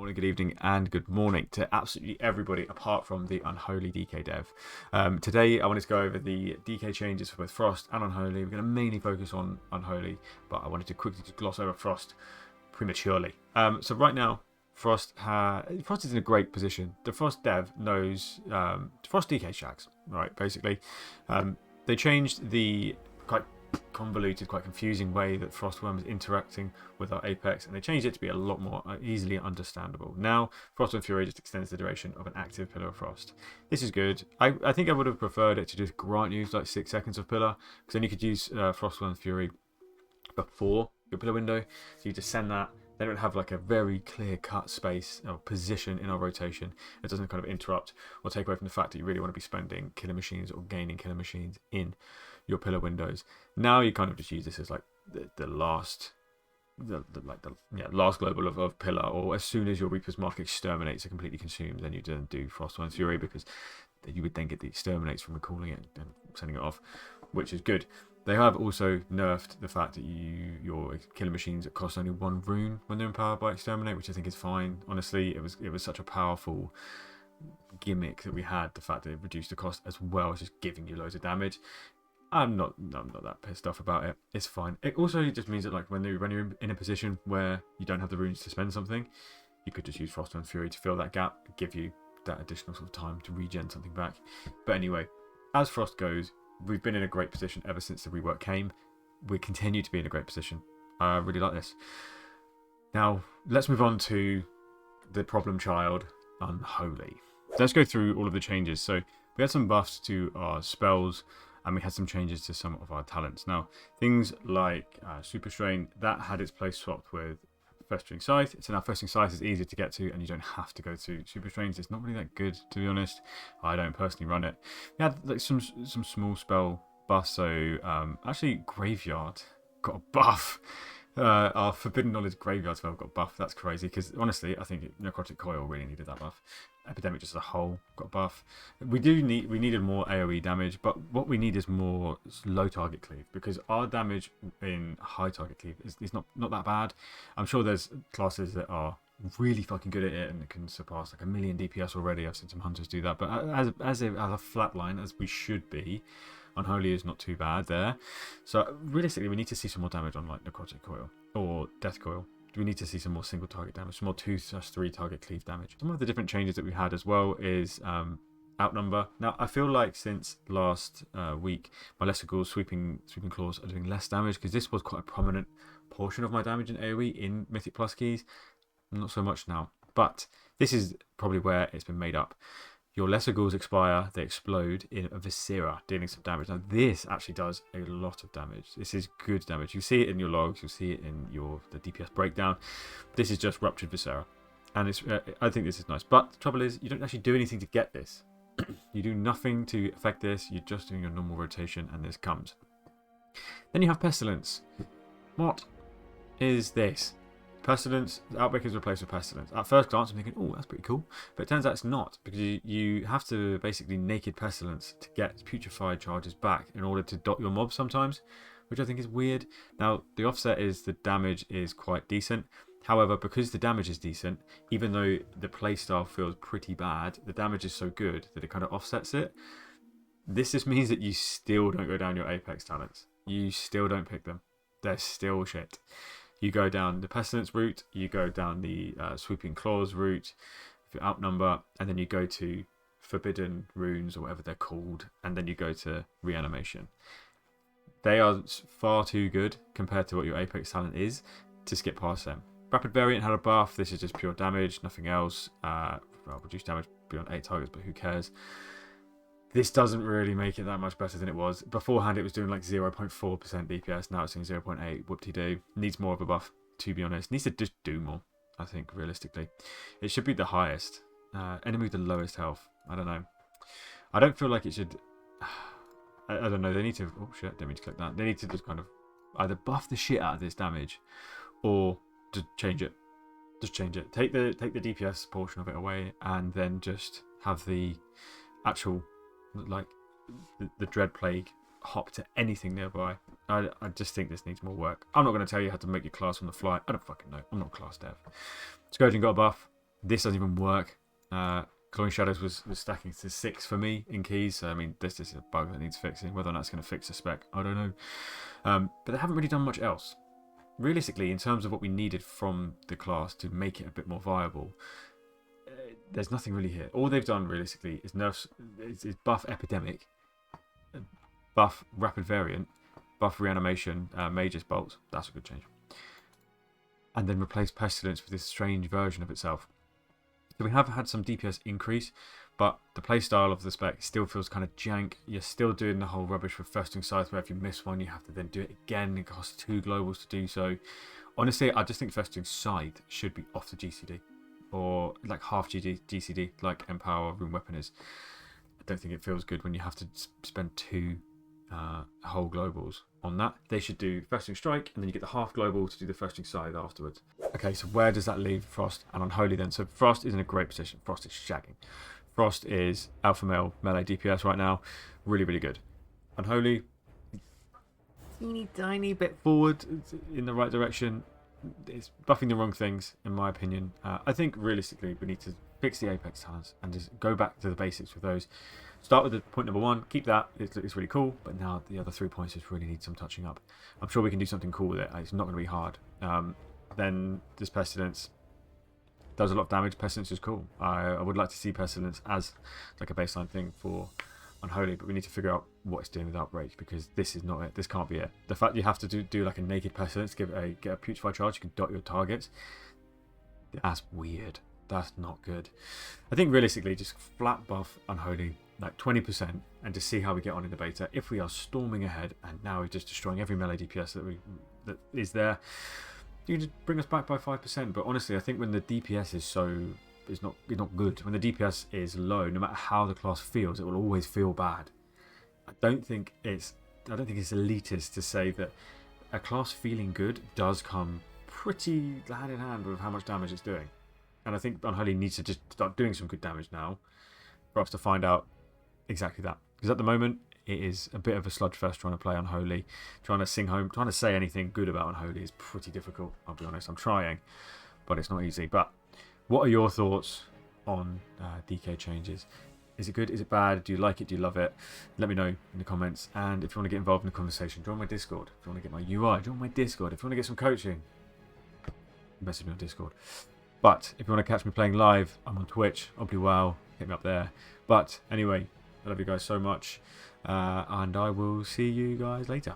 Morning, good evening, and good morning to absolutely everybody apart from the Unholy DK dev. Today, I wanted to go over the DK changes for both Frost and Unholy. We're going to mainly focus on Unholy, but I wanted to quickly just gloss over Frost prematurely. So right now, Frost is in a great position. The Frost dev knows Frost DK shags, right? Basically, they changed the quite convoluted, quite confusing way that Frostworm is interacting with our Apex, and they changed it to be a lot more easily understandable. Now, Frost and Fury just extends the duration of an active Pillar of Frost. This is good. I think I would have preferred it to just grant you like 6 seconds of Pillar, because then you could use Frostworm and Fury before your Pillar window. So you just send that. They don't have like a very clear-cut space or position in our rotation. It doesn't kind of interrupt or take away from the fact that you really want to be spending killer machines or gaining killer machines in your Pillar windows. Now you kind of just use this as like the last global of Pillar, or as soon as your Reaper's Mark exterminates are completely consumed, then you then do Frost and Fury, because you would then get the exterminates from recalling it and sending it off, which is good. They have also nerfed the fact that your killer machines cost only 1 rune when they're empowered by exterminate, which I think is fine. Honestly, it was such a powerful gimmick that we had, the fact that it reduced the cost as well as just giving you loads of damage. I'm not that pissed off about it. It's fine. It also just means that like when you're in a position where you don't have the runes to spend something, you could just use Frost and Fury to fill that gap, give you that additional sort of time to regen something back. But anyway, as Frost goes, we've been in a great position ever since the rework came. We continue to be in a great position. I really like this. Now, let's move on to the problem child, Unholy. Let's go through all of the changes. So we had some buffs to our spells, and we had some changes to some of our talents. Now, things like Super Strain, that had its place swapped with Festering Scythe. So now Festering Scythe is easier to get to, and you don't have to go to Super Strains. It's not really that good, to be honest. I don't personally run it. We had like some small spell buffs. So actually, Graveyard got a buff. Our Forbidden Knowledge Graveyard spell got a buff. That's crazy, because honestly, I think Necrotic Coil really needed that buff. Epidemic just as a whole got a buff. We needed more AoE damage, but what we need is more low target cleave, because our damage in high target cleave is not that bad. I'm sure there's classes that are really fucking good at it and it can surpass like 1 million DPS already. I've seen some hunters do that, but as a flat line, as we should be, Unholy is not too bad there. So realistically, we need to see some more damage on like Necrotic Coil or Death Coil. We need to see some more single target damage, some more 2/3 target cleave damage. Some of the different changes that we had as well is outnumber. Now, I feel like since last week, my Lesser Ghouls sweeping claws are doing less damage, because this was quite a prominent portion of my damage in AoE in Mythic Plus keys. Not so much now, but this is probably where it's been made up. Your Lesser Ghouls expire, they explode in a Viscera, dealing some damage. Now, this actually does a lot of damage. This is good damage. You see it in your logs, you'll see it in the DPS breakdown. This is just Ruptured Viscera, and it's I think this is nice. But the trouble is, you don't actually do anything to get this. You do nothing to affect this, you're just doing your normal rotation, and this comes. Then you have Pestilence. What is this? Pestilence, Outbreak is replaced with Pestilence. At first glance, I'm thinking, oh, that's pretty cool. But it turns out it's not, because you have to basically Naked Pestilence to get Putrefied charges back in order to dot your mobs sometimes, which I think is weird. Now, the offset is the damage is quite decent. However, because the damage is decent, even though the playstyle feels pretty bad, the damage is so good that it kind of offsets it. This just means that you still don't go down your Apex talents. You still don't pick them. They're still shit. You go down the Pestilence route, you go down the Sweeping Claws route, if you outnumber, and then you go to Forbidden Runes, or whatever they're called, and then you go to Reanimation. They are far too good compared to what your Apex talent is to skip past them. Rapid Variant had a buff. This is just pure damage, nothing else. Well, reduced damage beyond 8 targets, but who cares? This doesn't really make it that much better than it was. Beforehand, it was doing like 0.4% DPS. Now it's doing 0.8. Whoop-de-doo. Needs more of a buff, to be honest. Needs to just do more, I think, realistically. It should be the highest. Enemy with the lowest health. I don't know. I don't feel like it should... I don't know. They need to... Oh, shit. Didn't mean to click that. They need to just kind of either buff the shit out of this damage or just change it. Just change it. Take the DPS portion of it away, and then just have the actual... like the Dread Plague hop to anything nearby. I just think this needs more work. I'm not going to tell you how to make your class on the fly. I don't fucking know. I'm not class dev. Scourging got a buff. This doesn't even work. Clawing Shadows was stacking to 6 for me in keys. So, I mean, this is a bug that needs fixing. Whether or not it's going to fix the spec, I don't know. But they haven't really done much else. Realistically, in terms of what we needed from the class to make it a bit more viable, there's nothing really here. All they've done, realistically, is is buff Epidemic, buff Rapid Variant, buff Reanimation, Mage's Bolt. That's a good change. And then replace Pestilence with this strange version of itself. So we have had some DPS increase, but the playstyle of the spec still feels kind of jank. You're still doing the whole rubbish with Frost and Scythe, where if you miss one, you have to then do it again. It costs 2 globals to do so. Honestly, I just think Frost and Scythe should be off the GCD, or like half GCD, like Empower Rune Weapon is. I don't think it feels good when you have to spend 2 whole globals on that. They should do Thrusting Strike, and then you get the half global to do the Thrusting Scythe afterwards. Okay, so where does that leave Frost and Unholy then? So Frost is in a great position. Frost is shagging. Frost is alpha male melee DPS right now. Really, really good. Unholy, teeny tiny bit forward in the right direction. It's buffing the wrong things, in my opinion. I think realistically we need to fix the Apex talents and just go back to the basics with those. Start with the point number 1, keep that, it's really cool, but now the other 3 points just really need some touching up. I'm sure we can do something cool with it. It's not going to be hard. Then this Pestilence does a lot of damage. Pestilence is cool. I would like to see Pestilence as like a baseline thing for Unholy, but we need to figure out what it's doing with Outbreak, because this is not it. This can't be it. The fact you have to do like a naked Pestilence, get a Putrefy charge, you can dot your targets, that's weird. That's not good. I think realistically, just flat buff Unholy like 20% and just see how we get on in the beta. If we are storming ahead and now we're just destroying every melee DPS that is there, you can just bring us back by 5%. But honestly, I think when the DPS is not good. When the DPS is low, no matter how the class feels, it will always feel bad. I don't think it's elitist to say that a class feeling good does come pretty hand in hand with how much damage it's doing. And I think Unholy needs to just start doing some good damage now for us to find out exactly that. Because at the moment, it is a bit of a sludgefest trying to play Unholy. Trying to say anything good about Unholy is pretty difficult, I'll be honest. I'm trying, but it's not easy. But what are your thoughts on DK changes? Is it good? Is it bad? Do you like it? Do you love it? Let me know in the comments. And if you want to get involved in the conversation, join my Discord. If you want to get my UI, join my Discord. If you want to get some coaching, message me on Discord. But if you want to catch me playing live, I'm on Twitch. Wow, hit me up there. But anyway, I love you guys so much. And I will see you guys later.